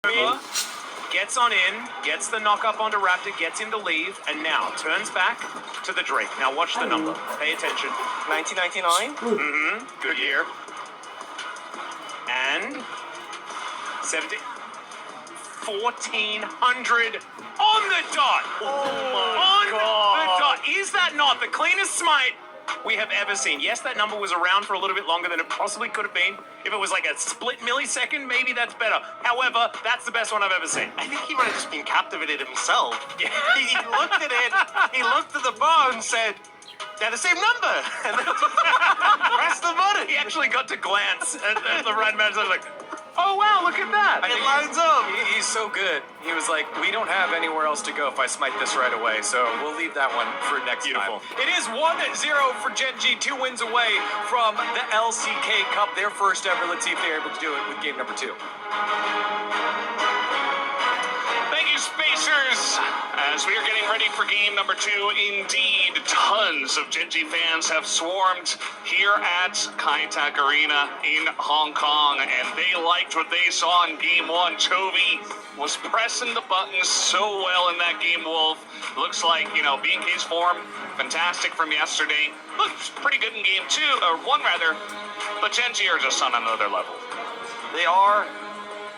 Gets on in, gets the knock up onto Raptor, gets him to leave, and now turns back to the Drake. Now watch the number. Pay attention. 1999? Mm-hmm. Good year. And 17. 1,400 on the dot. On the dot. Is that not the cleanest smite we have ever seen? Yes, that number was around for a little bit longer than it possibly could have been. If it was like a split millisecond, maybe that's better. However, that's the best one I've ever seen. I think he might have just been captivated himself. Yeah. He looked at it, he looked at the bar and said, they're the same number. And then pressed the button. He actually got to glance at the red match and was like, oh wow, look at that. It lines up. He's so good. He was like, we don't have anywhere else to go if I smite this right away, so we'll leave that one for next Beautiful. time. It is 1-0 for Gen G, 2 wins away from the LCK Cup, their first ever. Let's see if they're able to do it with game number 2. Thank you, Spacers. As we are getting ready for game number 2, indeed, tons of Gen G fans have swarmed here at Kai Tak Arena in Hong Kong, and they liked what they saw in game 1. Chovy was pressing the buttons so well in that game, Wolf. Looks like, B&K's form, fantastic from yesterday. Looks pretty good in game 2, or 1 rather, but Gen G are just on another level. They are.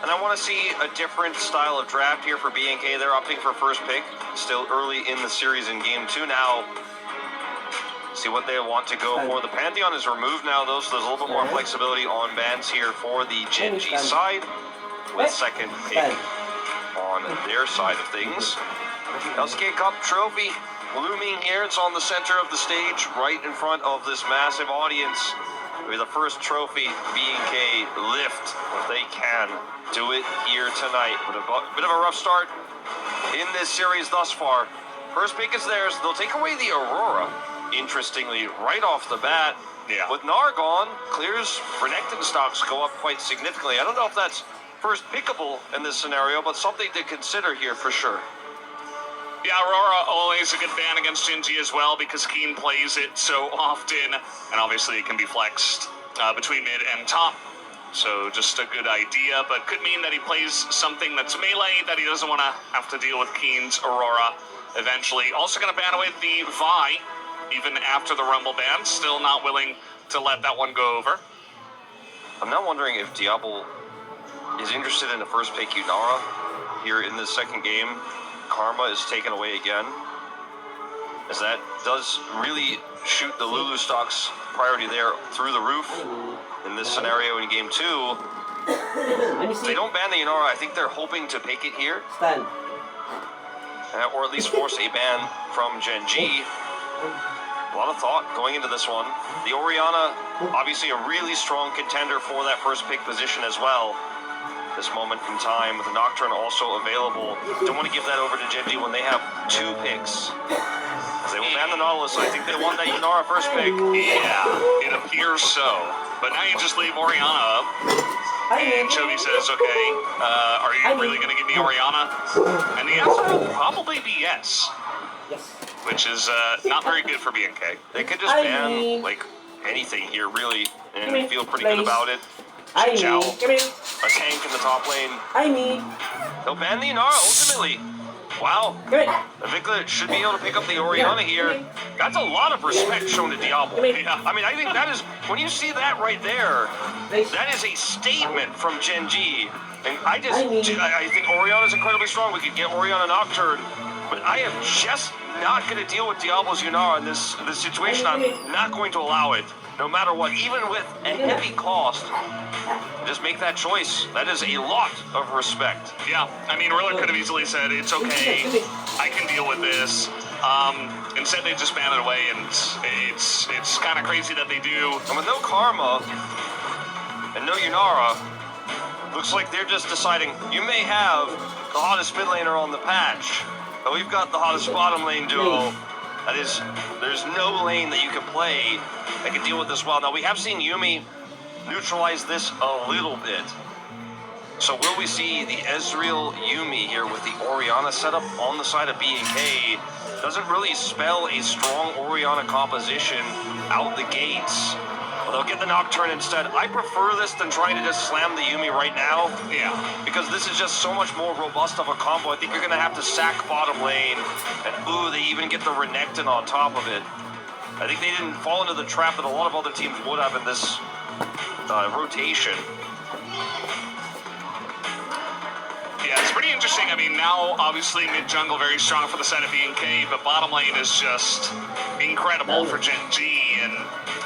And I want to see a different style of draft here for B&K. They're opting for first pick. Still early in the series in game 2 now. See what they want to go for. The Pantheon is removed now, though, so there's a little bit more flexibility on bans here for the Gen G side, with second pick on their side of things. LCK Cup trophy looming here. It's on the center of the stage, right in front of this massive audience. It'll be the first trophy B&K lift, if they can do it here tonight. With a bit of a rough start in this series thus far. First pick is theirs. They'll take away the Aurora, interestingly, right off the bat. Yeah. With Nar gone, clears Renekton stocks go up quite significantly. I don't know if that's first pickable in this scenario, but something to consider here for sure. Yeah, Aurora always a good ban against Gen G as well because Keen plays it so often, and obviously it can be flexed between mid and top. So just a good idea, but could mean that he plays something that's melee that he doesn't want to have to deal with Keen's Aurora eventually. Also going to ban away the Vi, even after the Rumble ban. Still not willing to let that one go over. I'm now wondering if Diablo is interested in the first pick Yunara here in this second game. Karma is taken away again, as that does really shoot the Lulu stocks priority there through the roof in this scenario in game 2. If they don't ban the Yunara, I think they're hoping to pick it here, or at least force a ban from Gen G. A lot of thought going into this one. The Orianna, obviously a really strong contender for that first pick position as well. This moment in time, with the Nocturne also available. Don't want to give that over to Gen G when they have 2 picks. As they will ban the Nautilus, I think they want that Yunara first pick. Yeah, it appears so. But now you just leave Orianna up. And Chovy says, okay, are you really going to give me Orianna? And the answer will probably be yes. Which is not very good for B&K. They could just ban, like, anything here, really, and feel pretty good about it. Chow, a tank in the top lane. They'll ban the Yunara ultimately. Wow. Avicla should be able to pick up the Orianna here. That's a lot of respect shown to Diablo. Yeah. I mean, I think that is, when you see that right there, that is a statement from Gen G. And I think Orianna's incredibly strong. We could get Orianna Nocturne, but I am just not going to deal with Diablo's Yunara in this situation. I'm not going to allow it, no matter what, even with a heavy cost. Just make that choice. That is a lot of respect. Yeah, I mean, Riller could have easily said, it's okay, I can deal with this. Instead, they just ban it away, and it's kind of crazy that they do. And with no Karma and no Yunara, looks like they're just deciding, you may have the hottest mid laner on the patch, but we've got the hottest bottom lane duo. That is, there's no lane that you can play that can deal with this well. Now, we have seen Yuumi neutralize this a little bit. So will we see the Ezreal Yuumi here with the Orianna setup on the side of B&K? Doesn't really spell a strong Orianna composition out the gates. Well, they'll get the Nocturne instead. I prefer this than trying to just slam the Yumi right now. Yeah. Because this is just so much more robust of a combo. I think you're going to have to sack bottom lane. And ooh, they even get the Renekton on top of it. I think they didn't fall into the trap that a lot of other teams would have in this rotation. Yeah, it's pretty interesting. I mean, now, obviously, mid-jungle very strong for the side of BNK, but bottom lane is just incredible for Gen G. And,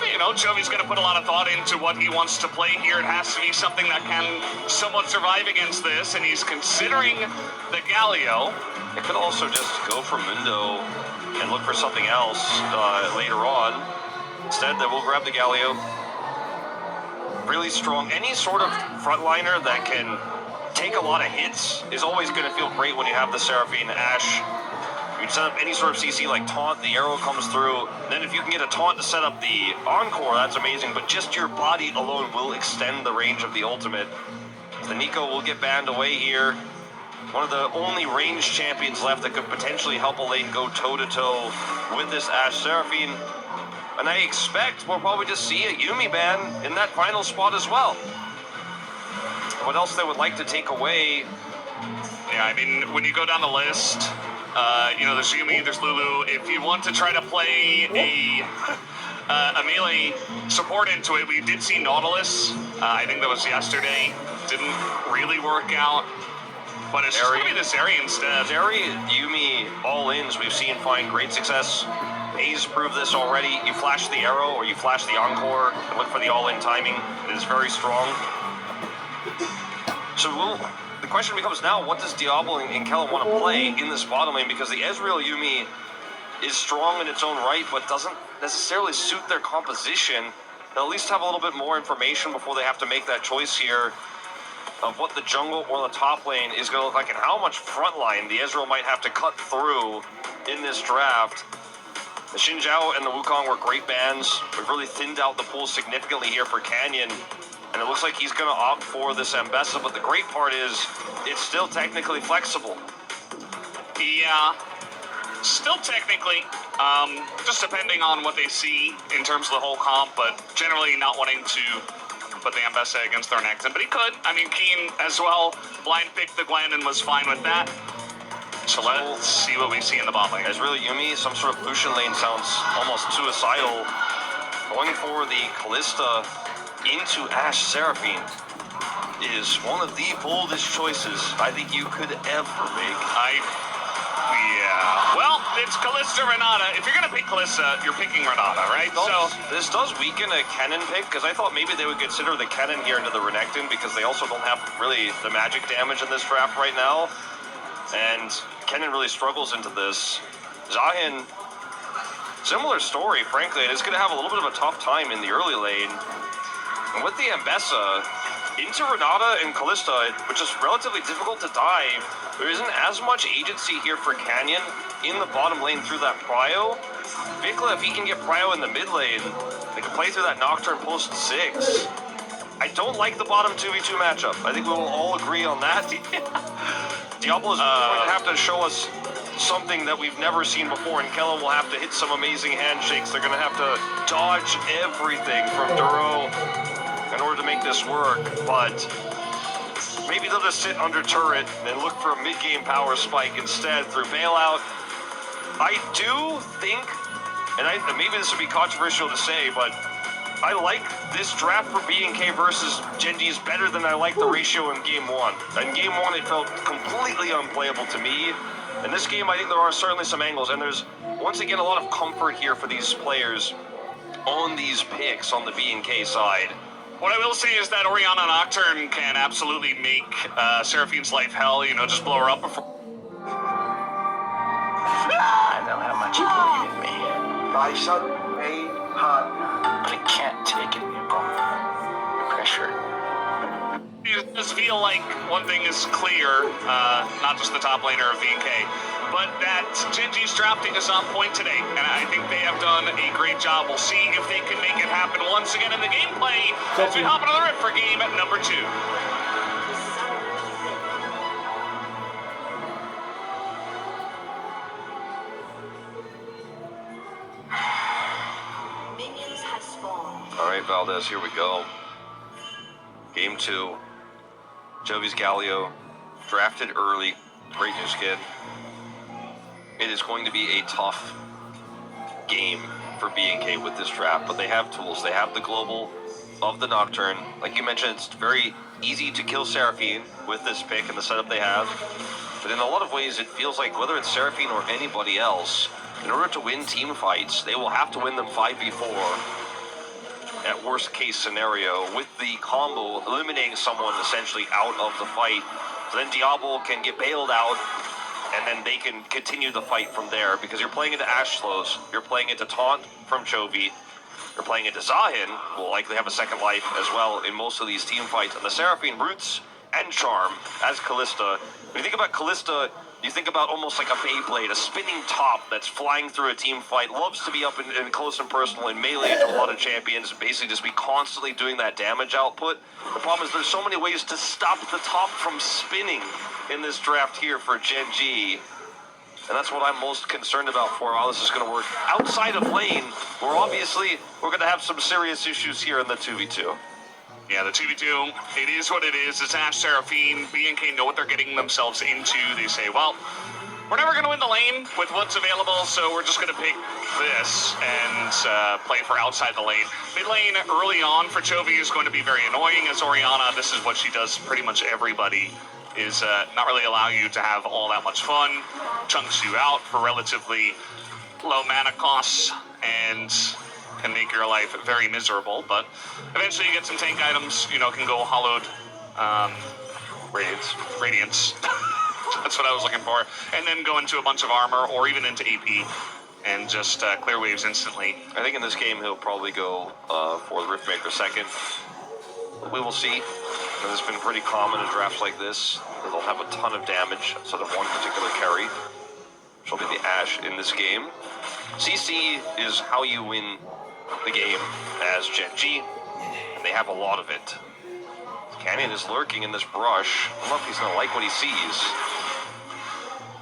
you know, Jovi's going to put a lot of thought into what he wants to play here. It has to be something that can somewhat survive against this, and he's considering the Galio. It could also just go for Mundo and look for something else later on. Instead, they will grab the Galio. Really strong. Any sort of frontliner that can take a lot of hits is always going to feel great when you have the Seraphine Ashe. You can set up any sort of CC like taunt, the arrow comes through. Then if you can get a taunt to set up the encore, that's amazing. But just your body alone will extend the range of the ultimate. The Nico will get banned away here. One of the only ranged champions left that could potentially help a lane go toe-to-toe with this Ashe Seraphine. And I expect we'll probably just see a Yumi ban in that final spot as well. What else they would like to take away? Yeah, I mean, when you go down the list, you know, there's Yumi, there's Lulu. If you want to try to play a melee support into it, we did see Nautilus. I think that was yesterday. Didn't really work out. But it's just going to be this Zeri instead. Zeri, Yumi, all-ins we've seen find great success. A's proved this already. You flash the arrow or you flash the encore and look for the all-in timing. It is very strong. So the question becomes now, what does Diablo and Kellen want to play in this bottom lane? Because the Ezreal Yumi is strong in its own right, but doesn't necessarily suit their composition. They'll at least have a little bit more information before they have to make that choice here of what the jungle or the top lane is going to look like and how much frontline the Ezreal might have to cut through in this draft. The Xin Zhao and the Wukong were great bans. We've really thinned out the pool significantly here for Canyon. And it looks like he's going to opt for this Ambessa, but the great part is it's still technically flexible. Yeah, still technically. Just depending on what they see in terms of the whole comp, but generally not wanting to put the Ambessa against their Renekton. But he could. I mean, Keen as well blind picked the Gwen and was fine with that. So let's see what we see in the bot lane. As really Yumi, some sort of Lucian lane sounds almost suicidal. Going for the Callista into Ashe Seraphine is one of the boldest choices I think you could ever make. Yeah. Well, it's Callista Renata. If you're going to pick Callista, you're picking Renata, right? This does weaken a Kennen pick, because I thought maybe they would consider the Kennen here into the Renekton, because they also don't have really the magic damage in this draft right now. And Kennen really struggles into this. Zahin, similar story, frankly, and is going to have a little bit of a tough time in the early lane. And with the Ambessa, into Renata and Callista, which is relatively difficult to dive, there isn't as much agency here for Canyon in the bottom lane through that Prio. Vikla, if he can get Prio in the mid lane, they can play through that Nocturne post 6. I don't like the bottom 2v2 matchup. I think we will all agree on that. Diablo is going to have to show us something that we've never seen before, and Kellen will have to hit some amazing handshakes. They're going to have to dodge everything from Duro in order to make this work, but maybe they'll just sit under turret and look for a mid-game power spike instead through bailout. I do think, and maybe this would be controversial to say, but I like this draft for BNK versus Genji's better than I like the ratio in Game 1. In Game 1, it felt completely unplayable to me. In this game, I think there are certainly some angles, and there's, once again, a lot of comfort here for these players on these picks on the BNK side. What I will say is that Orianna Nocturne can absolutely make Seraphine's life hell, you know, just blow her up before. I know how much you believe in me. My son made hot. But I can't take it anymore. The pressure. It does feel like one thing is clear, not just the top laner of VNK, but that Genji's drafting is on point today, and I think they have done a great job. We'll see if they can make it happen once again in the gameplay as we hop into the rip for game at number 2. All right, Valdez, here we go. Game 2. Jovi's Galio, drafted early. Great news, kid. It is going to be a tough game for B&K with this draft, but they have tools. They have the global of the Nocturne. Like you mentioned, it's very easy to kill Seraphine with this pick and the setup they have. But in a lot of ways, it feels like whether it's Seraphine or anybody else, in order to win team fights, they will have to win them 5v4 at worst case scenario, with the combo eliminating someone essentially out of the fight. So then Diablo can get bailed out, and then they can continue the fight from there, because you're playing into Ash slows, you're playing into Taunt from Chovy, you're playing into Zahin, who will likely have a second life as well in most of these team fights, and the Seraphine roots and charm as Callista. When you think about Callista, you think about almost like a Beyblade, a spinning top that's flying through a team fight, loves to be up in close and personal and melee to a lot of champions, basically just be constantly doing that damage output. The problem is there's so many ways to stop the top from spinning in this draft here for Gen G. And that's what I'm most concerned about for how this is going to work. Outside of lane, where obviously we're going to have some serious issues here in the 2v2. Yeah, the 2v2, it is what it is. It's Ash, Seraphine. B&K know what they're getting themselves into. They say, well, we're never going to win the lane with what's available, so we're just going to pick this and play for outside the lane. Mid lane early on for Chovy is going to be very annoying as Orianna. This is what she does pretty much everybody, is not really allow you to have all that much fun, chunks you out for relatively low mana costs, and can make your life very miserable. But eventually you get some tank items, you know, can go hollowed radiance. That's what I was looking for. And then go into a bunch of armor or even into AP and just clear waves instantly. I think in this game he'll probably go for the Riftmaker second. We will see. And it's been pretty common in drafts like this. They'll have a ton of damage, so that one particular carry, which will be the Ashe in this game. CC is how you win the game as Gen G, and they have a lot of it. Canyon is lurking in this brush. I don't know if he's going to like what he sees.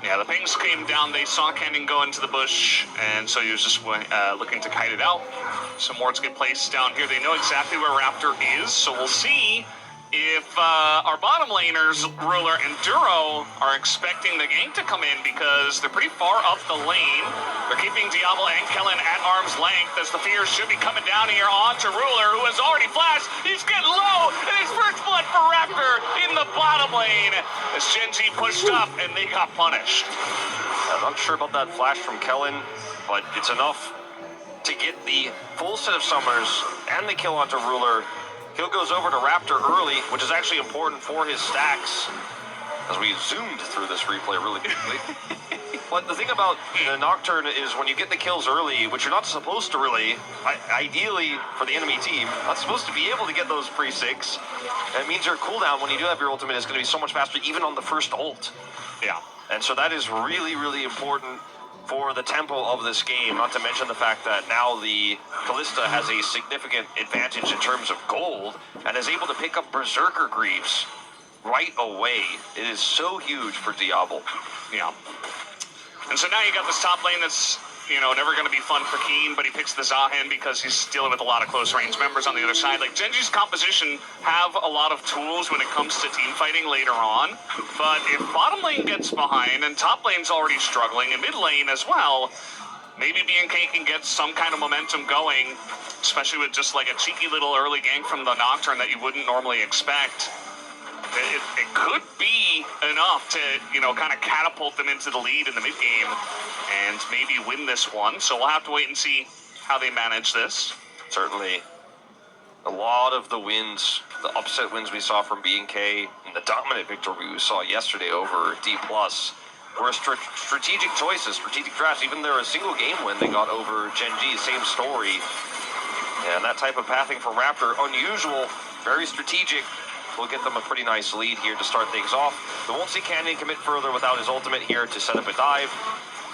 Yeah, the pings came down. They saw Canyon go into the bush, and so he was just looking to kite it out. Some wards get placed down here. They know exactly where Raptor is, so we'll see if our bottom laners, Ruler and Duro, are expecting the gank to come in, because they're pretty far up the lane. They're keeping Diablo and Kellen at arm's length, as the fears should be coming down here onto Ruler, who has already flashed. He's getting low, and his first blood for Raptor in the bottom lane as Gen G pushed up, and they got punished. I'm not sure about that flash from Kellen, but it's enough to get the full set of summers and the kill onto Ruler. Kill goes over to Raptor early, which is actually important for his stacks, as we zoomed through this replay really quickly. But the thing about the Nocturne is when you get the kills early, which you're not supposed to really, ideally for the enemy team, not supposed to be able to get those pre-6. And it means your cooldown when you do have your ultimate is going to be so much faster, even on the first ult. Yeah. And so that is really, really important for the tempo of this game, not to mention the fact that now the Callista has a significant advantage in terms of gold and is able to pick up Berserker Greaves right away. It is so huge for Diablo. Yeah. And so now you got this top lane that's, you know, never going to be fun for Keen, but he picks the Zahin because he's dealing with a lot of close range members on the other side. Like, Gen G's composition have a lot of tools when it comes to team fighting later on, but if bottom lane gets behind and top lane's already struggling and mid lane as well, maybe B&K can get some kind of momentum going, especially with just like a cheeky little early gank from the Nocturne that you wouldn't normally expect. It could be enough to, you know, kind of catapult them into the lead in the mid-game and maybe win this one. So we'll have to wait and see how they manage this. Certainly. A lot of the wins, the upset wins we saw from B&K and the dominant victory we saw yesterday over D+, were strategic choices, strategic drafts. Even their single game win they got over Gen G, same story. And that type of pathing for Raptor, unusual, very strategic. Will get them a pretty nice lead here to start things off. We won't see Canyon commit further without his ultimate here to set up a dive.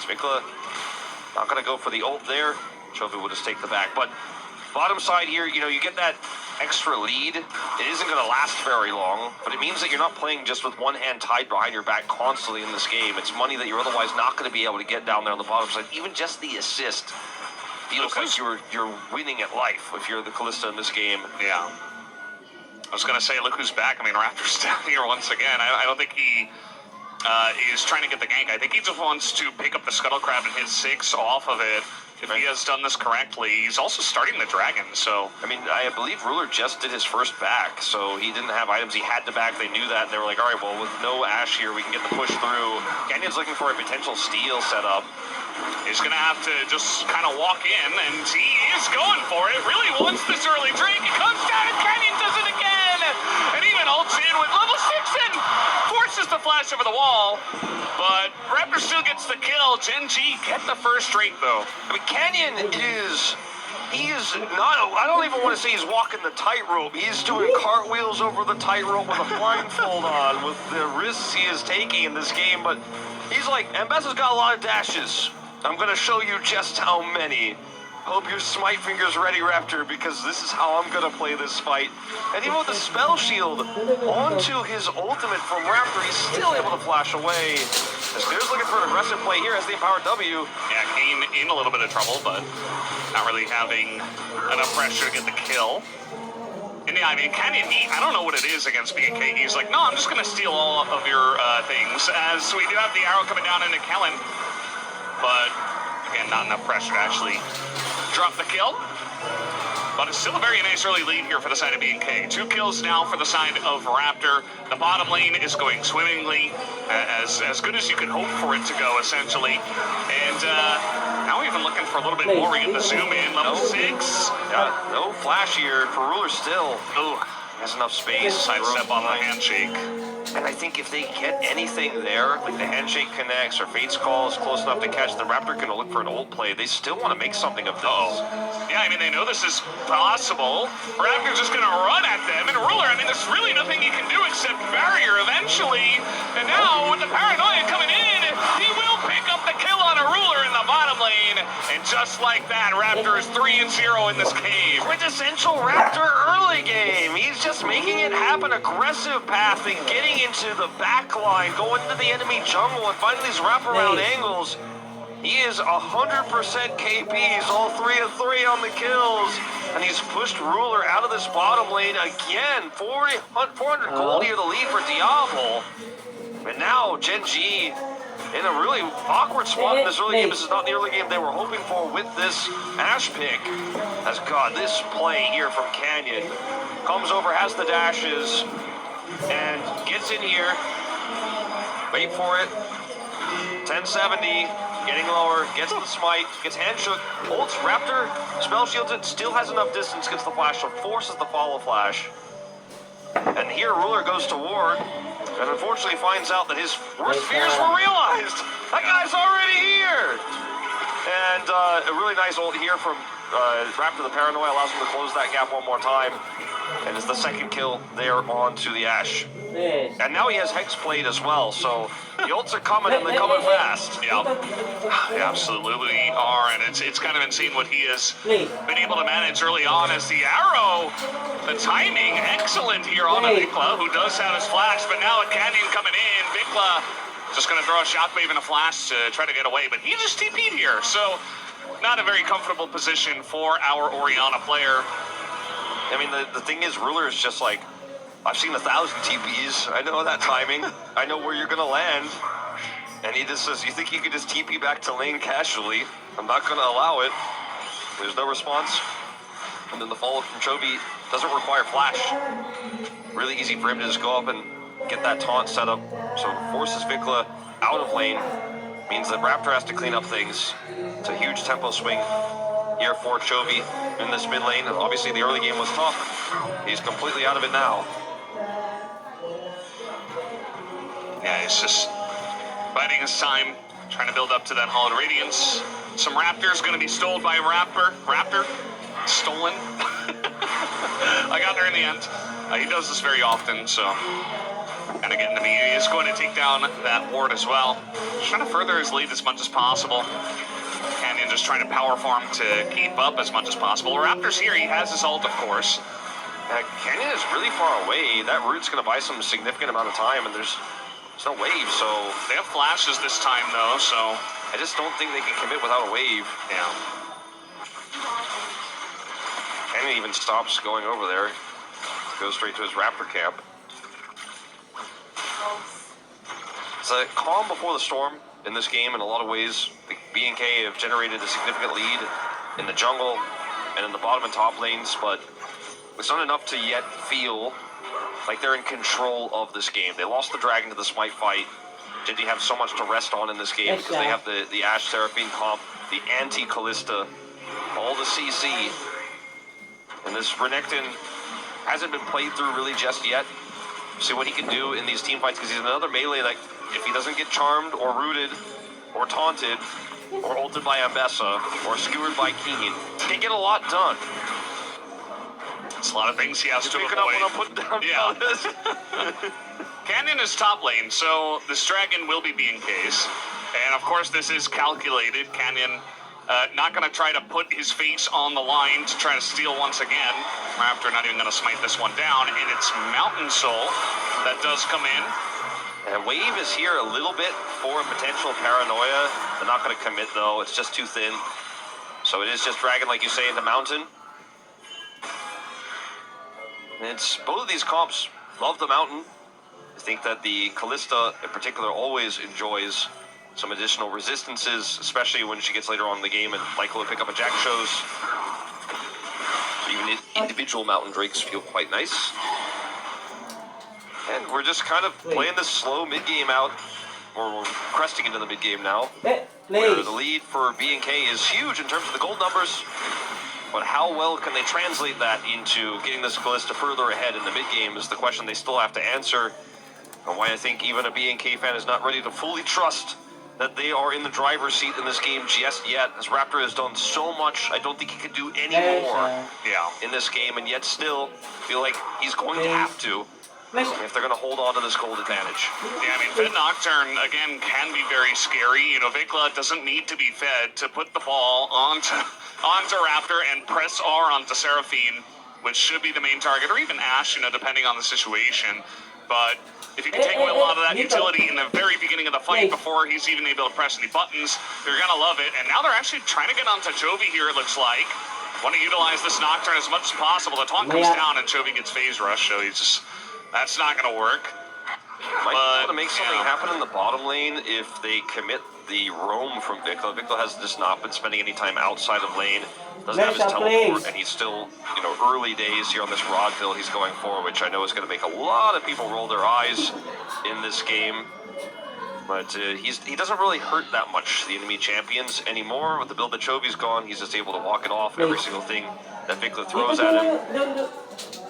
Sminkla not going to go for the ult there. Chovy will just take the back. But bottom side here, you know, you get that extra lead. It isn't going to last very long, but it means that you're not playing just with one hand tied behind your back constantly in this game. It's money that you're otherwise not going to be able to get down there on the bottom side. Even just the assist feels like you're winning at life if you're the Callista in this game. Yeah. I was going to say, look who's back. I mean, Raptor's down here once again. I don't think he is trying to get the gank. I think he just wants to pick up the Scuttle Crab and hit 6 off of it. If he has done this correctly, he's also starting the Dragon, so... I mean, I believe Ruler just did his first back, so he didn't have items. He had to back. They knew that, and they were like, all right, well, with no Ashe here, we can get the push through. Canyon's looking for a potential steal setup. He's going to have to just kind of walk in, and he is going for it. Really wants this early drink. It comes down, and Canyon does it again. And even ults in with level 6 and forces the flash over the wall. But Raptor still gets the kill. Gen G get the first straight, though. I mean, Canyon he is not, I don't even want to say he's walking the tightrope. He's doing cartwheels over the tightrope with a blindfold on, with the risks he is taking in this game. But he's like, Ambessa's got a lot of dashes. I'm going to show you just how many. Hope your smite finger's ready, Raptor, because this is how I'm going to play this fight. And even with the spell shield onto his ultimate from Raptor, he's still able to flash away. Spears looking for an aggressive play here as the empowered W. Yeah, Kane in a little bit of trouble, but not really having enough pressure to get the kill. And yeah, I mean, Canyon, I don't know what it is against BK. He's like, no, I'm just going to steal all of your things, as we do have the arrow coming down into Kellen. But, again, not enough pressure to actually drop the kill. But it's still a very nice early lead here for the side of BK. 2 kills now for the side of Raptor. The bottom lane is going swimmingly, as good as you could hope for it to go, essentially. And now we're even looking for a little bit more. We get the zoom in, level 6. Yeah, no flash here for Ruler still. Ooh, has enough space. sidestep on the handshake. And I think if they get anything there, like the handshake connects or Fate's call is close enough to catch, the Raptor going to look for an ult play. They still want to make something of this. Yeah, I mean, they know this is possible. Raptor's just going to run at them. And Ruler, I mean, there's really nothing he can do except barrier eventually. And now, with the paranoia coming in, he will pick up the kill on a Ruler in the bottom lane. And just like that, Raptor is 3-0 in this cave. Quintessential Raptor early game. He's just making it happen. Aggressive path and getting into the back line, going into the enemy jungle and finding these wraparound angles. He is 100% KPs, all 3 of 3 on the kills. And he's pushed Ruler out of this bottom lane again. 400 gold here, the lead for Diablo. And now Gen G in a really awkward spot in this early game. This is not the early game they were hoping for with this Ashe pick. As God, this play here from Canyon comes over, has the dashes, and gets in here. Wait for it. 1070, getting lower, gets the smite, gets hand shook, ults Raptor, spell shields it, still has enough distance, gets the flash, so forces the follow flash. And here Ruler goes to ward, and unfortunately finds out that his worst fears were realized. That guy's already here. And a really nice ult here from Raptor the Paranoia allows him to close that gap one more time. And it's the second kill there onto the Ashe. And now he has Hex played as well, so the ults are coming and they're coming fast. Yeah, they absolutely are, and it's kind of insane what he has been able to manage early on as the arrow, the timing, excellent here on Vikla, who does have his flash, but now a Canyon coming in, Vikla just going to throw a shockwave and a flash to try to get away, but he just TP'd here, so not a very comfortable position for our Orianna player. I mean, the thing is, Ruler is just like, I've seen 1,000 TPs. I know that timing. I know where you're going to land. And he just says, you think you could just TP back to lane casually? I'm not going to allow it. There's no response. And then the follow from Chovy doesn't require flash. Really easy for him to just go up and get that taunt set up. So forces Vikla out of lane. Means that Raptor has to clean up things. It's a huge tempo swing here for Chovy in this mid lane. Obviously, the early game was tough. He's completely out of it now. Yeah, he's just biding his time, trying to build up to that Hall of Radiance. Some Raptors going to be stolen by Raptor. Stolen. I got there in the end. He does this very often, so kind of getting to me. He is going to take down that ward as well. Just trying to further his lead as much as possible. Canyon just trying to power farm to keep up as much as possible. Raptor's here. He has his ult, of course. Canyon is really far away. That route's going to buy some significant amount of time, and there's no wave, so... They have flashes this time, though, so... I just don't think they can commit without a wave. Yeah. Canyon even stops going over there. Goes straight to his Raptor camp. It's a calm before the storm in this game in a lot of ways. The B&K have generated a significant lead in the jungle and in the bottom and top lanes, but it's not enough to yet feel like they're in control of this game. They lost the Dragon to the Smite fight. Gen G have so much to rest on in this game because they have the Ashe Seraphine comp, the anti-Callista, all the CC. And this Renekton hasn't been played through really just yet. See what he can do in these team fights, because he's another melee that if he doesn't get charmed or rooted or taunted or ulted by Ambessa or skewered by Keen, he can get a lot done. It's a lot of things he has to Picking up avoid. what I'm putting down. Yeah. Canyon is top lane, so this Dragon will be B&K's. And of course, this is calculated. Canyon not going to try to put his face on the line to try to steal once again. Raptor not even going to smite this one down, and it's Mountain Soul that does come in. And Wave is here a little bit for a potential paranoia. They're not going to commit, though. It's just too thin. So it is just Dragon, like you say, in the mountain. And it's both of these comps love the mountain. I think that the Callista, in particular, always enjoys some additional resistances, especially when she gets later on in the game and likely to pick up a Jack shows. Even individual mountain drakes feel quite nice. And we're just kind of playing this slow mid-game out. We're cresting into the mid-game now. Where the lead for B&K is huge in terms of the gold numbers. But how well can they translate that into getting this Callista further ahead in the mid-game is the question they still have to answer. And why I think even a B&K fan is not ready to fully trust that they are in the driver's seat in this game just yet, as Raptor has done so much. I don't think he could do any more in this game, and yet still feel like he's going to have to if they're going to hold on to this gold advantage. Yeah, I mean, Fed Nocturne, again, can be very scary. You know, Vikla doesn't need to be fed to put the ball onto Raptor and press R onto Seraphine, which should be the main target, or even Ashe, you know, depending on the situation. But if you can take away a lot of that utility in the very beginning of the fight before he's even able to press any buttons, you're going to love it. And now they're actually trying to get onto Chovy here, it looks like. Want to utilize this Nocturne as much as possible. The taunt comes down and Chovy gets phase rush, so he's just... That's not going to work. Might be able to make something happen in the bottom lane if they commit the roam from Vikla. Vikla has just not been spending any time outside of lane. Doesn't have his teleport, and he's still, you know, early days here on this Rod build he's going for, which I know is going to make a lot of people roll their eyes in this game. But he doesn't really hurt that much the enemy champions anymore. With the build that Chovy's gone, he's just able to walk it off every single thing that Vikla throws at him.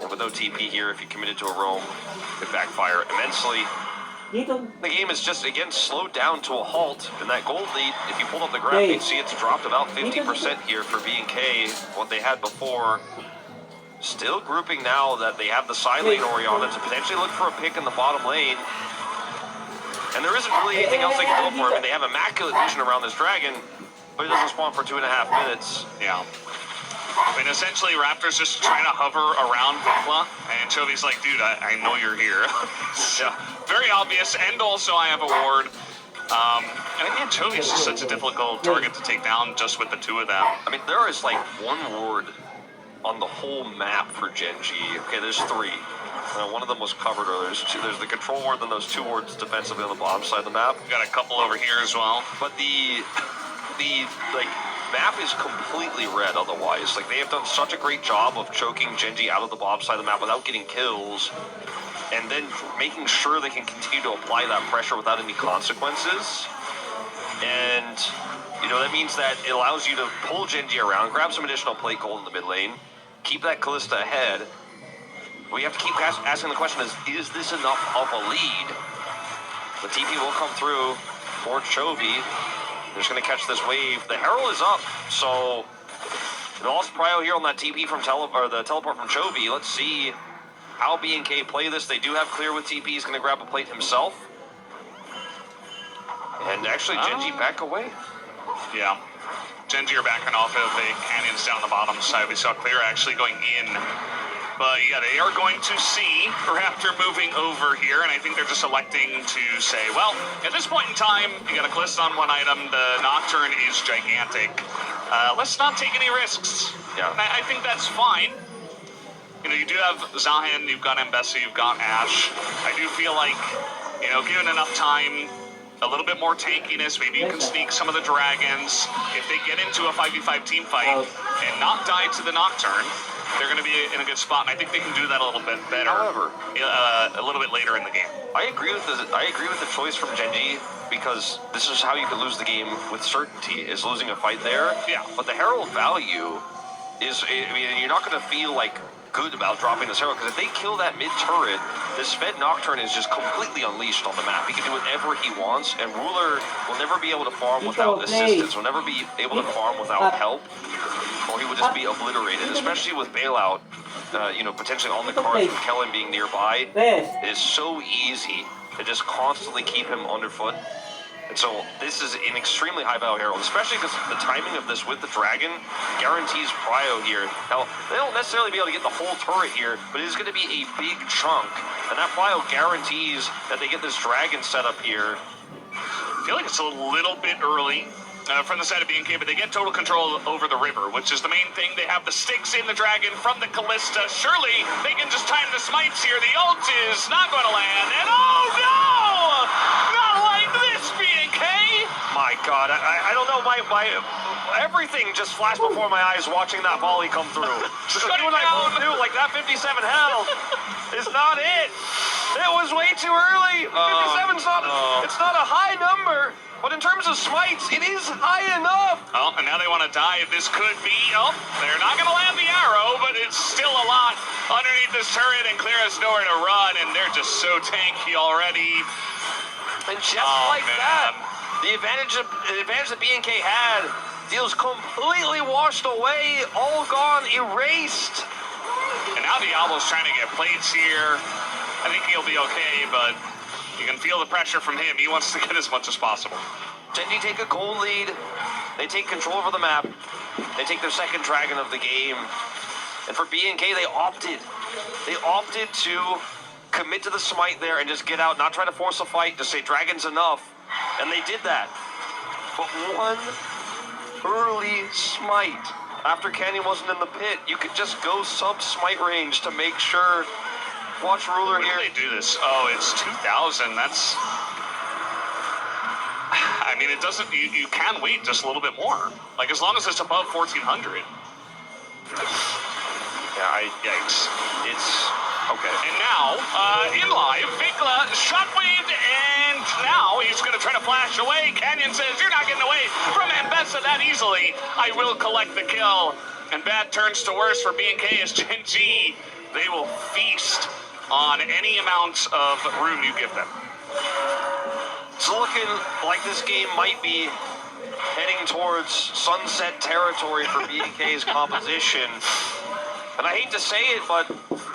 And with no TP here, if he committed to a roam, it could backfire immensely. The game is just, again, slowed down to a halt in that gold lead. If you pull up the graph, you can see it's dropped about 50% here for B&K, what they had before. Still grouping now that they have the side lane Orianna to potentially look for a pick in the bottom lane. And there isn't really anything else they can go for. I mean, they have immaculate vision around this dragon, but it doesn't spawn for 2.5 minutes. Yeah. I mean, essentially, Raptor's just trying to hover around Vikla, and Chovy's like, dude, I know you're here. So, very obvious, and also I have a ward. And again, Chovy's just such a difficult target to take down just with the two of them. I mean, there is like one ward on the whole map for Gen G. Okay, there's 3. One of them was covered earlier. There's the control ward, then those 2 wards defensively on the bottom side of the map. We've got a couple over here as well. But the map is completely red otherwise. Like, they have done such a great job of choking Gen G out of the bottom side of the map without getting kills, and then making sure they can continue to apply that pressure without any consequences. And, you know, that means that it allows you to pull Gen G around, grab some additional plate gold in the mid lane, keep that Callista ahead. We have to keep asking the question is this enough of a lead? The TP will come through for Chovy. They're just going to catch this wave. The Herald is up, so they lost prio here on that TP from the teleport from Chovy. Let's see how B&K play this. They do have clear with TP. He's going to grab a plate himself. And actually, Gen G back away. Yeah. Gen G are backing off of the canyons down the bottom side. We saw clear actually going in. But yeah, they are going to see Raptor moving over here, and I think they're just electing to say, well, at this point in time, you got a Callista on one item, the Nocturne is gigantic. Let's not take any risks. Yeah. I think that's fine. you do have Zahan, you've got Mbessa, you've got Ash. I do feel like, given enough time, a little bit more tankiness, maybe you can sneak some of the dragons. If they get into a 5v5 team fight and not die to the Nocturne, they're going to be in a good spot, and I think they can do that a little bit better. However, a little bit later in the game. I agree with the choice from Gen.G because this is how you can lose the game with certainty, is losing a fight there. Yeah. But the Herald value is, you're not going to feel like good about dropping this Herald, because if they kill that mid turret, this Fed Nocturne is just completely unleashed on the map. He can do whatever he wants, and Ruler will never be able to farm without assistance, will never be able to farm without help, or he would just be obliterated, especially with Bailout, potentially on the cards with Kellen being nearby. It is so easy to just constantly keep him underfoot. And so this is an extremely high value Herald, especially because the timing of this with the Dragon guarantees prio here. Now, they don't necessarily be able to get the whole turret here, but it is going to be a big chunk. And that prio guarantees that they get this Dragon set up here. I feel like it's a little bit early from the side of BNK, but they get total control over the river, which is the main thing. They have the sticks in the Dragon from the Callista. Surely they can just time the smites here. The ult is not going to land, and oh no! Not like this, BNK! My God, I don't know, my everything just flashed before my eyes watching that volley come through. Because you and I both knew, like, that 57 health is not it. It was way too early. 57's it's not a high number. But in terms of smites, it is high enough. Oh, and now they want to dive. This could be... Oh, they're not going to land the arrow, but it's still a lot underneath this turret, and Clear has nowhere to run, and they're just so tanky already. And just like that, the advantage that BNK had feels completely washed away, all gone, erased. And now Diablo's trying to get plates here. I think he'll be okay, but... you can feel the pressure from him. He wants to get as much as possible. Gen.G take a gold lead. They take control over the map. They take their second Dragon of the game. And for BNK, they opted. They opted to commit to the smite there and just get out, not try to force a fight, just say Dragon's enough. And they did that. But one early smite. After Canyon wasn't in the pit, you could just go sub-smite range to make sure. Watch Ruler here. When do they do this? Oh, it's 2,000. That's... I mean, it doesn't... You can wait just a little bit more. Like, as long as it's above 1,400. Yeah, yikes. It's... okay. And now, in live, Vikla shockwaved, and now he's going to try to flash away. Canyon says, you're not getting away from Mbessa that easily. I will collect the kill. And bad turns to worse for BNK as Gen.G. They will feast on any amount of room you give them. It's looking like this game might be heading towards sunset territory for BNK's composition. And I hate to say it, but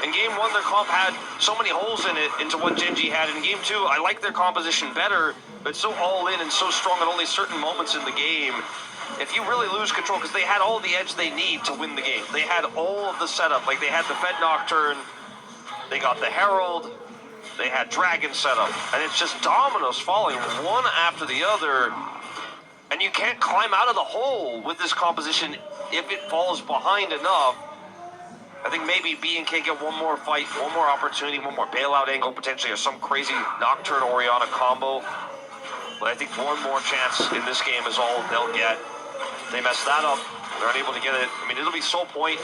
in Game 1, their comp had so many holes in it into what Gen.G had. In Game 2, I like their composition better, but so all in and so strong at only certain moments in the game. If you really lose control, because they had all the edge they need to win the game. They had all of the setup. Like, they had the Fed Nocturne, they got the Herald, they had Dragon setup, and it's just dominoes falling one after the other. And you can't climb out of the hole with this composition if it falls behind enough. I think maybe BNK get one more fight, one more opportunity, one more bailout angle, potentially, or some crazy Nocturne Orianna combo. But I think one more chance in this game is all they'll get. They mess that up, they're unable to get it. I mean, it'll be so point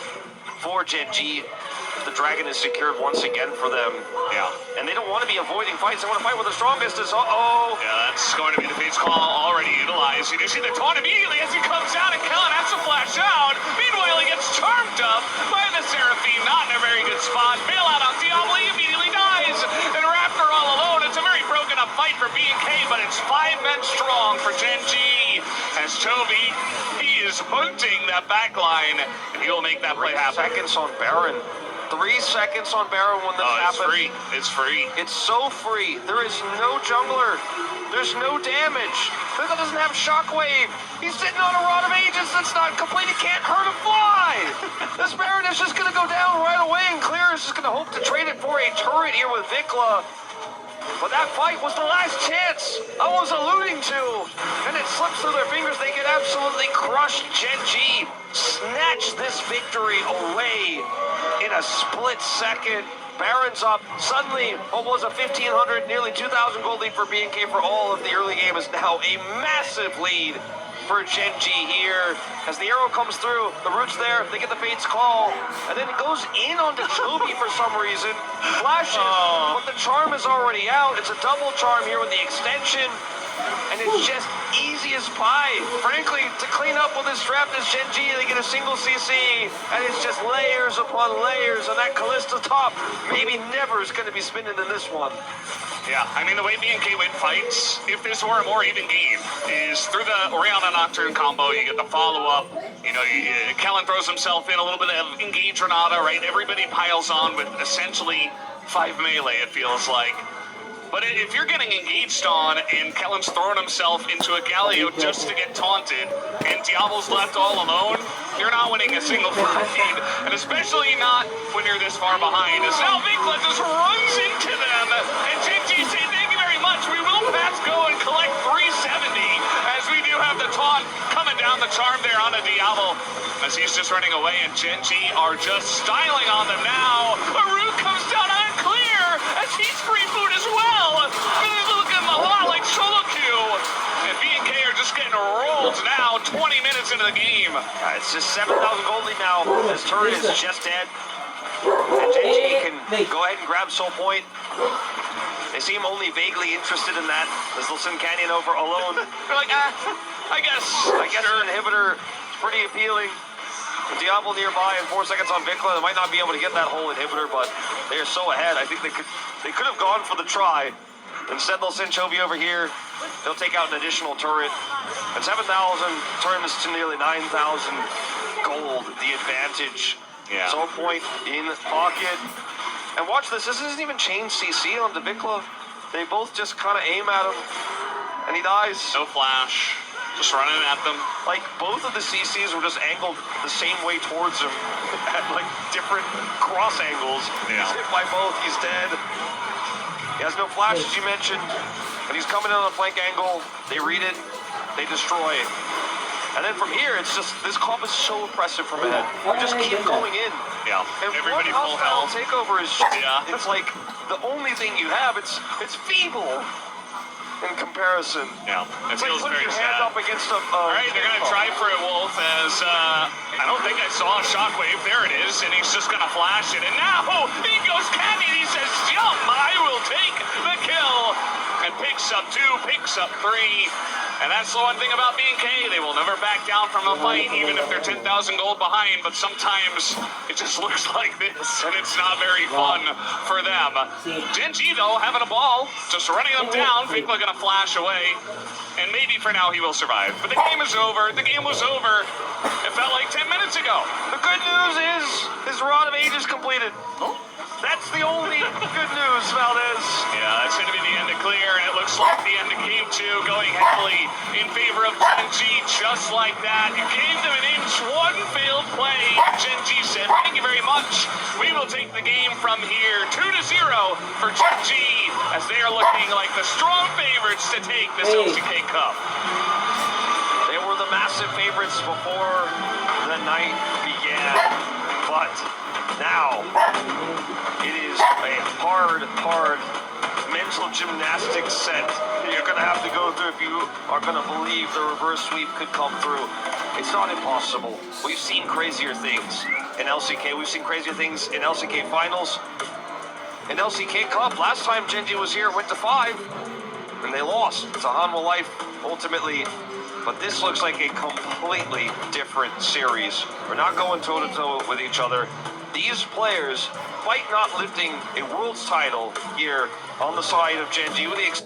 for Gen.G if the Dragon is secured once again for them. Yeah. And they don't want to be avoiding fights. They want to fight with the strongest. Is uh-oh. Yeah, that's going to be the Fate's Call already utilized. You do see the taunt immediately as he comes out, and Kellen has to flash out. Meanwhile, he gets charmed up by the Seraphine, not in a very good spot. Bailout on Diablo, he immediately dies. And Raptor all alone. It's a very broken up fight for BNK, but it's 5 men strong for Gen.G. As Toby, he is hunting that back line, and he'll make that play happen. Seconds on Baron. 3 seconds on Baron when this happens. It's free. It's free. It's so free. There is no jungler. There's no damage. Vikla doesn't have shockwave. He's sitting on a Rod of Ages that's not complete. He can't hurt a fly. This Baron is just going to go down right away, and Clear is just going to hope to trade it for a turret here with Vikla. But that fight was the last chance I was alluding to. And it slips through their fingers. They get absolutely crushed. Gen.G snatch this victory away in a split second. Baron's up. Suddenly, what was a 1,500, nearly 2,000 gold lead for B&K for all of the early game is now a massive lead for Genji here. As the arrow comes through, the root's there, they get the Fate's Call, and then it goes in onto Chobi for some reason. Flashes, but the charm is already out. It's a double charm here with the extension. And it's just easy as pie. Frankly, to clean up with this trap, this Genji, they get a single CC, and it's just layers upon layers, and that Callista top maybe never is going to be spinning in this one. Yeah, I mean, the way B&K win fights, if this were a more even game, is through the Orianna Nocturne combo, you get the follow-up, Kellen throws himself in, a little bit of Engage Renata, right? Everybody piles on with essentially 5 melee, it feels like. But if you're getting engaged on and Kellen's throwing himself into a Galio just to get taunted and Diablo's left all alone, you're not winning a single fight. And especially not when you're this far behind. As now Vinkla just runs into them. And Genji say, thank you very much. We will pass go and collect 370 as we do have the taunt coming down the charm there on a Diablo. As he's just running away and Genji are just styling on them now. Aru comes down unclear as he's free food as well. Looking a lot like solo queue. And B&K are just getting rolled now, 20 minutes into the game. It's just 7,000 gold lead now. This turret is just dead. And Genji can go ahead and grab Soul Point. They seem only vaguely interested in that, as they'll send Canyon over alone. They're like, I guess Sure. An inhibitor is pretty appealing. With Diablo nearby and 4 seconds on Vinkla, they might not be able to get that whole inhibitor, but they are so ahead. I think they could have gone for the try. Instead, they'll send Chovy over here. They'll take out an additional turret. And 7,000 turns to nearly 9,000 gold, the advantage. Yeah. Soul Point in pocket. And watch this. This isn't even chain CC onto Vinkla. They both just kind of aim at him, and he dies. No flash. Just running at them. Like, both of the CCs were just angled the same way towards him at, like, different cross angles. Yeah. He's hit by both. He's dead. He has no flash, as you mentioned. And he's coming in on a flank angle. They read it. They destroy. And then from here, it's just, this comp is so oppressive from ahead. You just keep going in. Yeah. And Everybody one full hostile health. takeover is, Yeah. it's like, the only thing you have, it's feeble in comparison. Yeah. It It's like feels putting very your hand sad. up against a All right, they're going to try for it, Wolf, as I don't think I saw a shockwave. There it is, and he's just going to flash it. And now he goes Canyon. He says, jump, I will take the kill. And picks up 2, picks up 3. And that's the one thing about B&K. They will never back down from a fight, even if they're 10,000 gold behind. But sometimes it just looks like this, and it's not very fun for them. Genji, though, having a ball, just running them down. Vinkla going to flash away. And maybe for now he will survive. But the game is over. The game was over. It felt like 10 minutes ago. The good news is his Rod of Age is completed. That's the only good news, Valdez. Yeah, that's going to be the end of Clear, and it looks like the end of Game 2 going heavily in favor of Genji, just like that. You gave them an inch, one failed play. Genji said, thank you very much. We will take the game from here. 2-0 for Genji, as they are looking like the strong favorites to take this LCK Cup. They were the massive favorites before the night began, but now it is a hard mental gymnastics set you're going to have to go through if you are going to believe the reverse sweep could come through. It's not impossible. We've seen crazier things in LCK. We've seen crazier things in LCK finals. In LCK Cup, last time Genji was here, it went to 5, and they lost to Hanwha Life ultimately. But this looks like a completely different series. We're not going toe-to-toe with each other. These players fight not lifting a world's title here on the side of Genji with the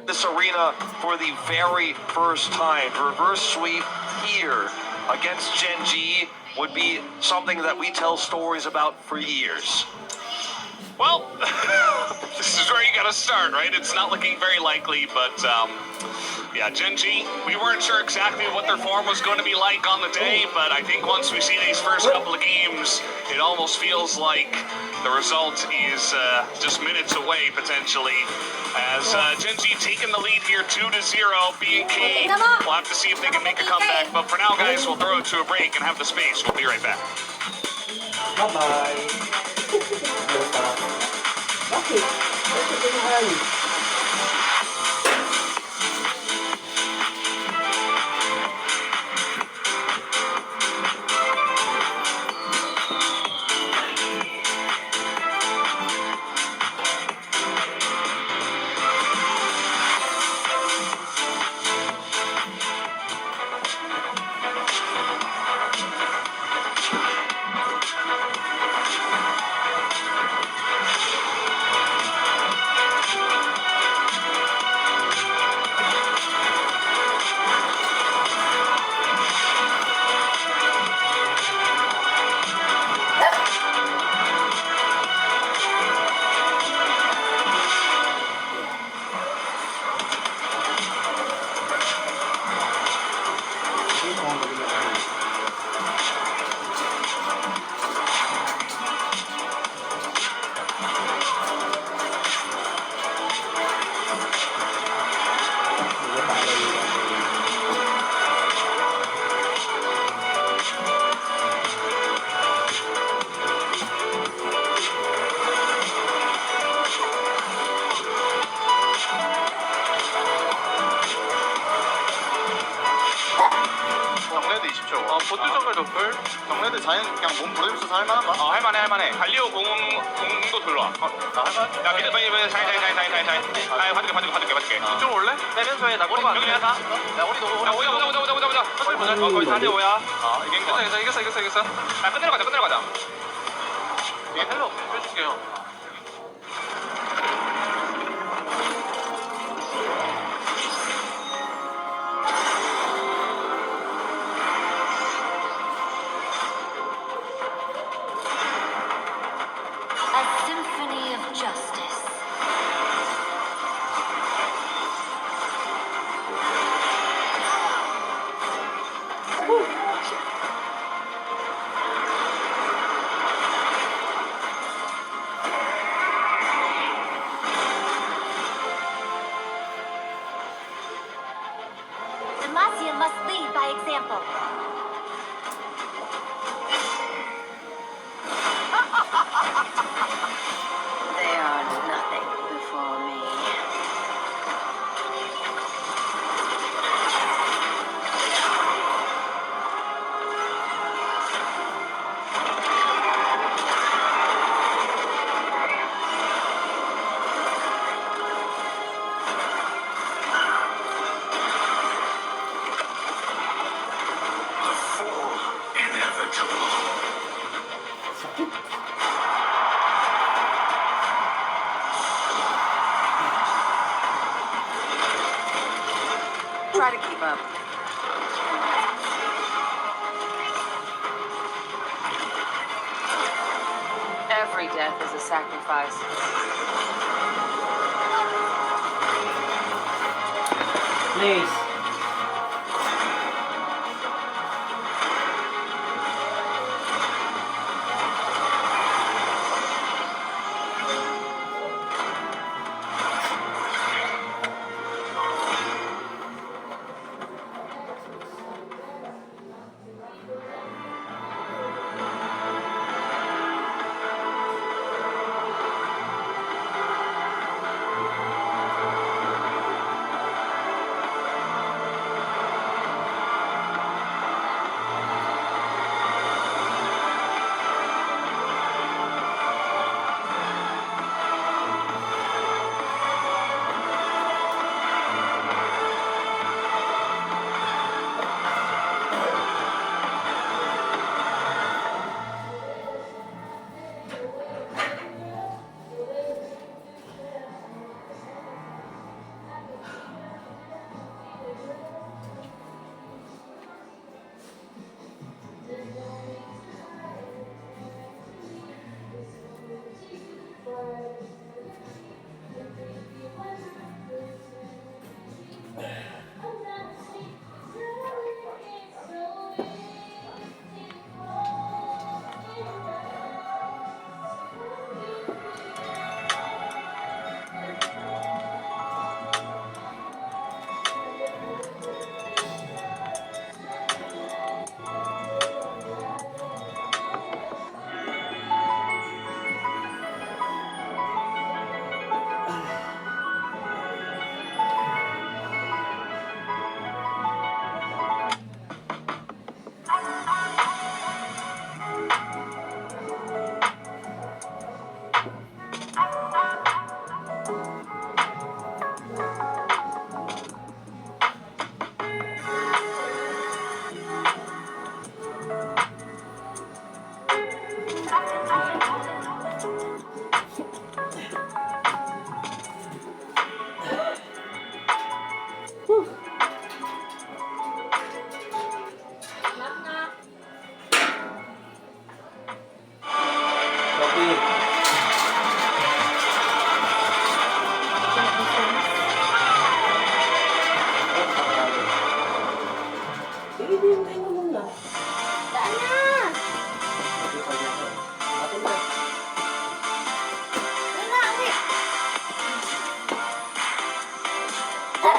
this arena for the very first time. Reverse sweep here against Genji would be something that we tell stories about for years. Well, this is where you got to start, right? It's not looking very likely, but Yeah, Genji, we weren't sure exactly what their form was going to be like on the day, but I think once we see these first couple of games, it almost feels like the result is just minutes away, potentially. As Genji taking the lead here 2-0, B&K. We'll have to see if they can make a comeback, but for now, guys, we'll throw it to a break and have the space. We'll be right back. Bye-bye. Bakit? Bakit ganyan? 정례도 20초. 보트정글 도플. 정례도 자연 그냥 몸 부러지면서 할만한가? 할만해. 갈리오 공도 돌려와. 야, 미드 빨리 잘. 봐줄게. 이쪽 올래? 빼면서 해. 나 꼬리 봐. 여기 내가 다. 야, 오자. 거의 4대5야. 이겼어. 야, 끝내러 가자. 얘 헬로 빼줄게요. A symphony of justice. Demacia must lead by example. They are nothing before me. Try to keep up. Every death is a sacrifice. Please.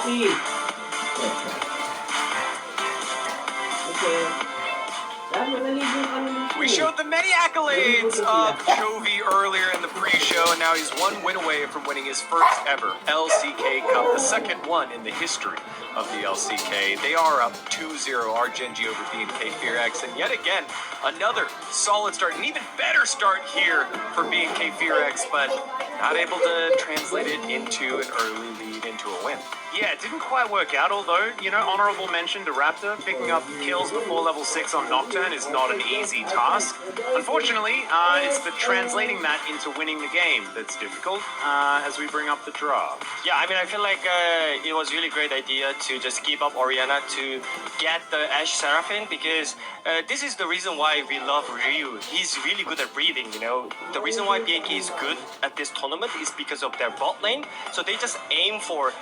Lucky. Okay. We showed the many accolades of Chovy earlier in the pre-show, and now he's one win away from winning his first ever LCK Cup, the second one in the history of the LCK. They are up 2-0, our Genji over BNK Fear-X, and yet again, another solid start, an even better start here for BNK Fear-X, but not able to translate it into an early lead, into a win. Yeah, it didn't quite work out, although, honorable mention to Raptor. Picking up kills before level 6 on Nocturne is not an easy task. Unfortunately, it's the translating that into winning the game that's difficult as we bring up the draw. Yeah, I mean, I feel like it was really great idea to just give up Orianna to get the Ashe Seraphine, because this is the reason why we love Ryu. He's really good at breathing, The reason why BNK is good at this tournament is because of their bot lane. So they just aim for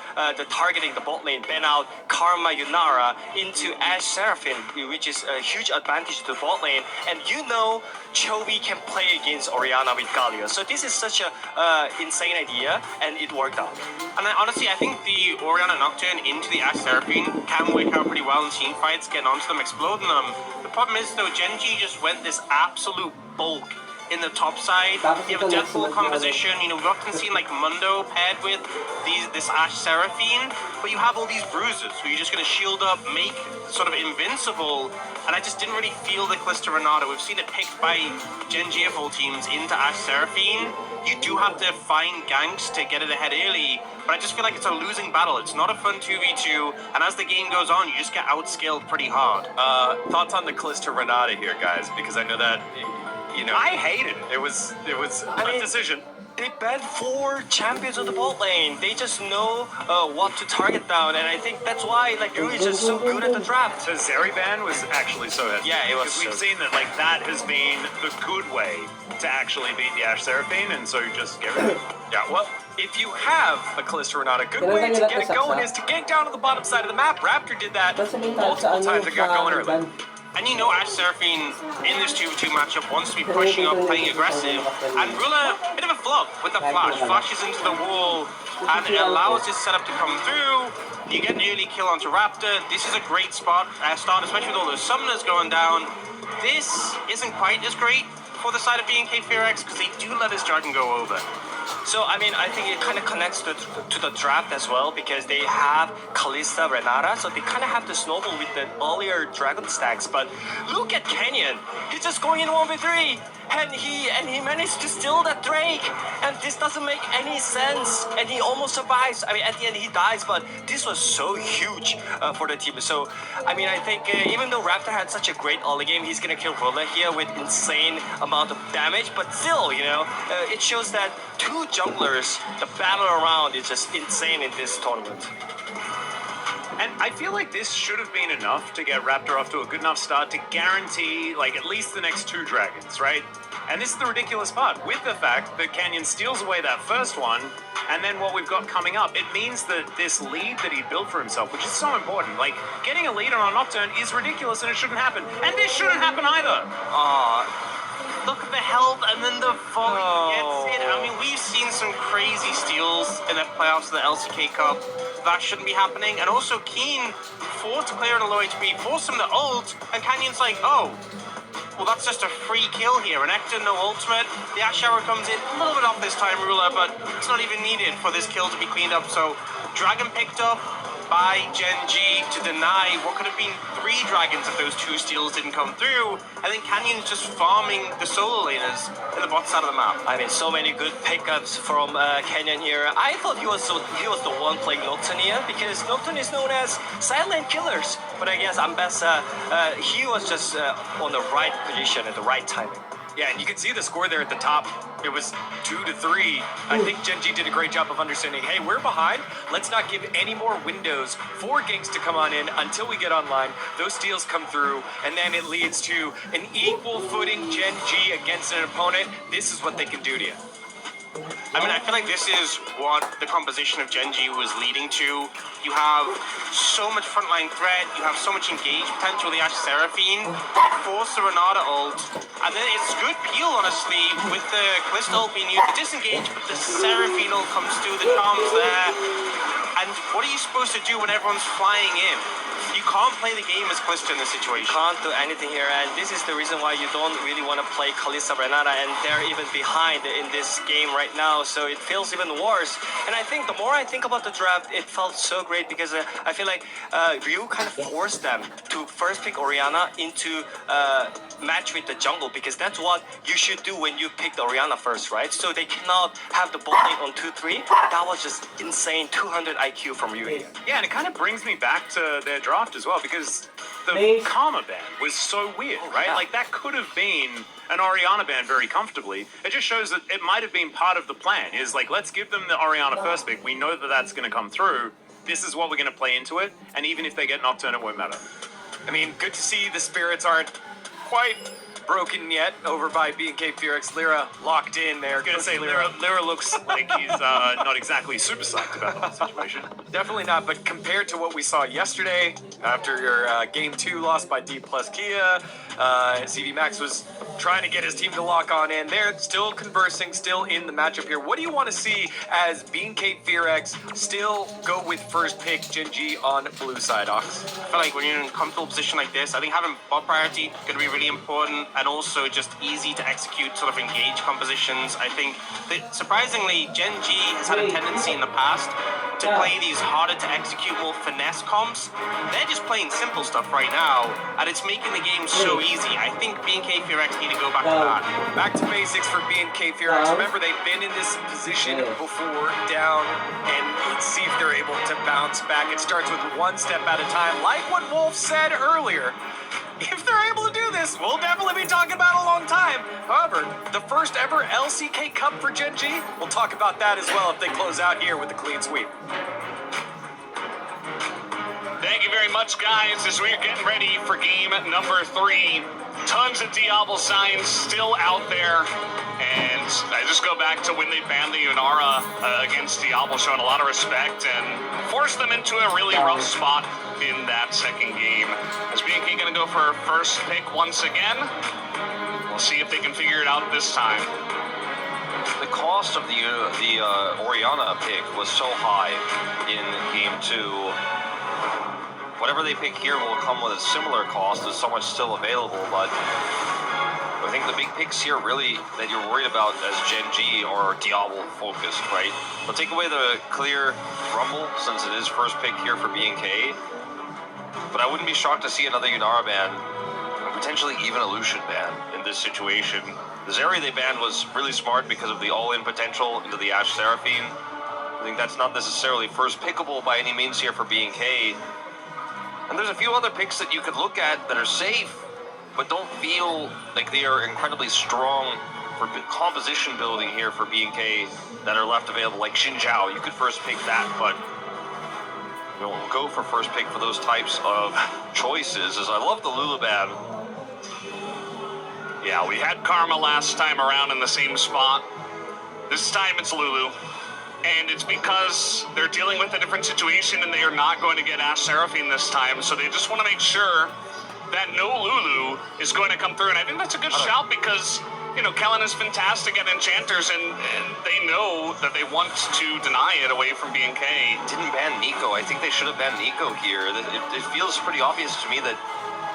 targeting the bot lane, ban out Karma Yunara into Ashe Seraphine, which is a huge advantage to the bot lane. And Chovy can play against Orianna with Galio. So this is such a insane idea, and it worked out. And honestly, I think the Orianna Nocturne into the Ashe Seraphine can work out pretty well in team fights, getting onto them, exploding them. The problem is, though, Genji just went this absolute bulk in the top side. You have a Deathpool composition, we've often seen like Mundo paired with this Ashe Seraphine, but you have all these bruises, so you're just going to shield up, make sort of invincible, and I just didn't really feel the Calista Renata. We've seen it picked by Genji of all teams into Ashe Seraphine. You do have to find ganks to get it ahead early, but I just feel like it's a losing battle. It's not a fun 2v2, and as the game goes on, you just get outscaled pretty hard. Thoughts on the Calista Renata here, guys, because I know that... I hated it. It was a decision. They banned 4 champions of the bot lane. They just know what to target down, and I think that's why Ryu is just so good at the draft. The Zeri ban was actually so heavy. Yeah, it was. Because we've seen that that has been the good way to actually beat the Ashe Seraphine, and so just get rid of it. Yeah, well, if you have a Calista Renata, a good way to get it going is to gank down to the bottom side of the map. Raptor did that multiple times and got going early. And Ashe Seraphine in this 2v2 matchup wants to be pushing up, playing aggressive, and Rula, bit of a flop with the flash. Flashes into the wall, and it allows this setup to come through. You get an early kill onto Raptor. This is a great start, especially with all those summoners going down. This isn't quite as great for the side of BNK Fear-X, because they do let his dragon go over. So, I think it kind of connects to the draft as well, because they have Calista Renata, so they kind of have to snowball with the earlier dragon stacks. But look at Canyon. He's just going in 1v3, and he managed to steal that Drake, and this doesn't make any sense, and he almost survives. At the end he dies, but this was so huge for the team. So, I think even though Raptor had such a great early game, he's gonna kill Rolla here with insane amount of damage, but still, it shows that 2 junglers, the battle around is just insane in this tournament. And I feel like this should have been enough to get Raptor off to a good enough start to guarantee, at least the next 2 dragons, right? And this is the ridiculous part, with the fact that Canyon steals away that first one, and then what we've got coming up, it means that this lead that he built for himself, which is so important, getting a lead on a Nocturne is ridiculous and it shouldn't happen. And this shouldn't happen either! Look at the help, and then the volley gets it. We've seen some crazy steals in the playoffs of the LCK Cup. That shouldn't be happening. And also, Keen forced to clear on a low HP, forced him to ult, and Canyon's like, oh, well, that's just a free kill here. And Ector, no ultimate. The Ash Shower comes in a little bit off this time, Ruler, but it's not even needed for this kill to be cleaned up. So, Dragon picked up by Genji to deny what could have been 3 dragons if those 2 steals didn't come through. I think Canyon's just farming the solo laners in the bot side of the map. So many good pickups from Canyon here. I thought he was the one playing Nocturne here, because Nocturne is known as silent killers. But I guess Ambessa, he was just on the right position at the right timing. Yeah, and you can see the score there at the top. It was 2-3. I think Genji did a great job of understanding, hey, we're behind. Let's not give any more windows for ganks to come on in until we get online. Those steals come through, and then it leads to an equal footing Genji against an opponent. This is what they can do to you. I feel like this is what the composition of Genji was leading to. You have so much frontline threat, you have so much engage potential with the Ashe Seraphine, force the Renata ult, and then it's good peel, honestly, with the Calista ult being used to disengage, but the Seraphine ult comes through, the charms there. And what are you supposed to do when everyone's flying in? You can't play the game as Callisto in this situation. Can't do anything here, and this is the reason why you don't really want to play Kalista Renata, and they're even behind in this game right now, so it feels even worse. And I think the more I think about the draft, it felt so great because I feel like Ryu kind of forced them to first pick Orianna into match with the jungle, because that's what you should do when you pick the Orianna first, right? So they cannot have the bot lane on 2-3. That was just insane, 200 IQ from Ryu. Yeah, and it kind of brings me back to their draft as well, because the Karma ban was so weird, right? yeah. Like, that could have been an Orianna ban very comfortably. It just shows that it might have been part of the plan, is like, let's give them the Orianna first pick. We know that that's going to come through. This is what we're going to play into it, and even if they get Nocturne, it won't matter. I mean, good to see the spirits aren't quite broken yet over by BNK Fearx. Lyra locked in there. I was going to say, Lyra looks like he's not exactly super psyched about the whole situation. Definitely not, but compared to what we saw yesterday, after your Game 2 loss by D plus Kia, CV Max was trying to get his team to lock on in. They're still conversing, still in the matchup here. What do you want to see as BNK Fearx still go with first pick Genji on blue side, Ox? I feel like when you're in a comfortable position like this, I think having bot priority going to be really important, and also just easy to execute sort of engage compositions. I think that surprisingly, Genji has had a tendency in the past to play these harder to execute, more finesse comps. They're just playing simple stuff right now, and it's making the game so easy. I think BNK Fearx need to go back to that. Back to basics for BNK Fearx. Remember, they've been in this position before, down, and let's see if they're able to bounce back. It starts with one step at a time, like what Wolf said earlier. If they're able to do this, we'll definitely be talking about a long time. However, the first ever LCK Cup for Genji, we'll talk about that as well if they close out here with a clean sweep. Thank you very much, guys, as we're getting ready for game number 3. Tons of Diablo signs still out there. And I just go back to when they banned the Yunara against Diablo, showing a lot of respect and forced them into a really rough spot in that second game. Is BNK going to go for first pick once again? We'll see if they can figure it out this time. The cost of the Orianna pick was so high in game 2. Whatever they pick here will come with a similar cost. There's so much still available, but I think the big picks here really that you're worried about as Genji are Diablo focused, right? But take away the clear Rumble, since it is first pick here for BNK. But I wouldn't be shocked to see another Yunara ban, and potentially even a Lucian ban in this situation. The Zeri they banned was really smart because of the all-in potential into the Ashe Seraphine. I think that's not necessarily first pickable by any means here for BNK. And there's a few other picks that you could look at that are safe, but don't feel like they are incredibly strong for composition building here for BNK that are left available, like Xin Zhao. You could first pick that, but we'll go for first pick for those types of choices, as I love the Lulu ban. Yeah, we had Karma last time around in the same spot. This time it's Lulu. And it's because they're dealing with a different situation and they are not going to get Ashe Seraphine this time. So they just want to make sure that no Lulu is going to come through. And I think that's a good shout because, you know, Kellen is fantastic at Enchanters and they know that they want to deny it away from BNK. Didn't ban Nico. I think they should have banned Nico here. It feels pretty obvious to me that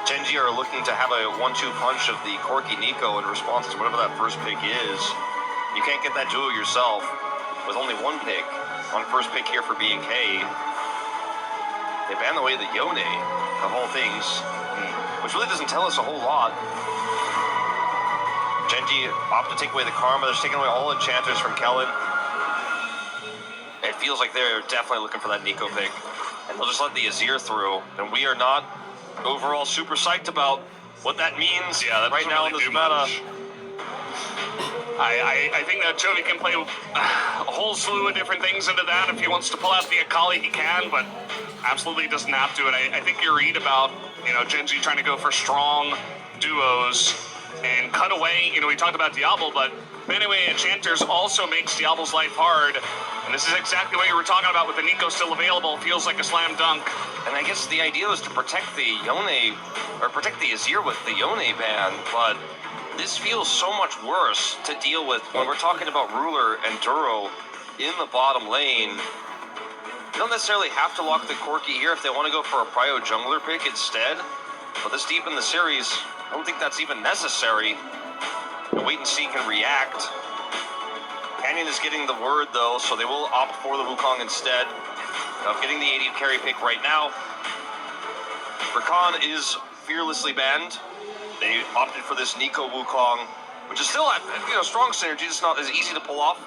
Genji are looking to have a 1-2 punch of the Corki Nico in response to whatever that first pick is. You can't get that duo yourself. With only one pick on first pick here for BNK. They banned away the Yone of all things, which really doesn't tell us a whole lot. Genji opt to take away the Karma. They're taking away all enchanters from Kellen. It feels like they're definitely looking for that Nico pick. And they'll just let the Azir through. And we are not overall super psyched about what that means right now in this meta. I think that Chovy can play a whole slew of different things into that. If he wants to pull out the Akali, he can, but absolutely doesn't have to. And I think you're right about, you know, Genji trying to go for strong duos and cut away. You know, we talked about Diablo, but anyway, Enchanters also makes Diablo's life hard. And this is exactly what you were talking about with the Nico still available. Feels like a slam dunk. And I guess the idea was to protect the Yone, or protect the Azir with the Yone ban, but this feels so much worse to deal with when we're talking about Ruler and Duro in the bottom lane. don't necessarily have to lock the Corki here if they want to go for a Prio jungler pick instead. But this deep in the series, I don't think that's even necessary. And wait and see can react. Canyon is getting the word though, so they will opt for the Wukong instead of getting the AD carry pick right now. Rakan is fearlessly banned. They opted for this Nico Wukong, which is still strong synergy. It's not as easy to pull off.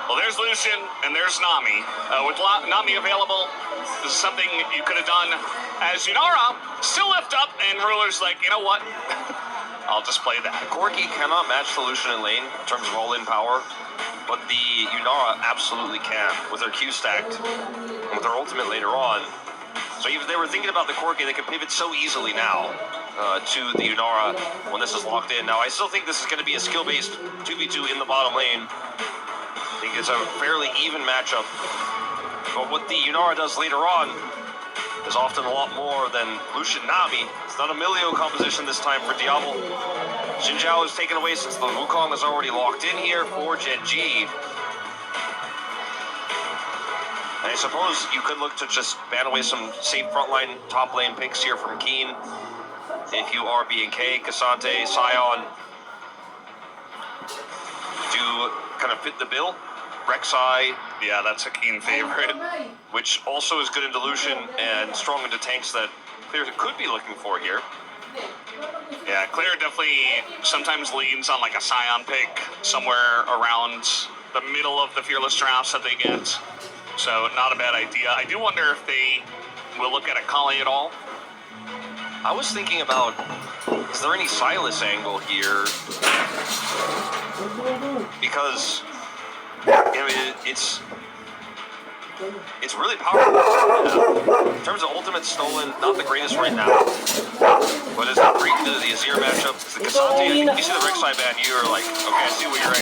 Well, there's Lucian and there's Nami. With Nami available, this is something you could have done as Yunara still left up, and Ruler's like, you know what? I'll just play that. Corki cannot match the Lucian in lane in terms of all-in power, but the Yunara absolutely can with their Q stacked and with their ultimate later on. So even if they were thinking about the Corki, they could pivot so easily now to the Yunara when this is locked in. Now, I still think this is going to be a skill-based 2v2 in the bottom lane. I think it's a fairly even matchup. But what the Yunara does later on is often a lot more than Lucian Nami. It's not a Milio composition this time for Diablo. Xin Zhao is taken away since the Wukong is already locked in here for Genji. And I suppose you could look to just ban away some safe frontline top lane picks here from Keen. If you are BNK, Cassante, Sion, to kind of fit the bill. Rek'Sai, Yeah, that's a Keen favorite. which also is good into Lucian and strong into tanks that Clear could be looking for here. Yeah, Clear definitely sometimes leans on like a Scion pick somewhere around the middle of the Fearless drafts that they get. So not a bad idea. I do wonder if they will look at a Kali at all. I was thinking about, is there any Silas angle here? Because it's really powerful. In terms of ultimate stolen, not the greatest right now. But as the Azir matchup, the Cassante, I think you see the Rek'Sai ban, you are like, okay, I see what you're at.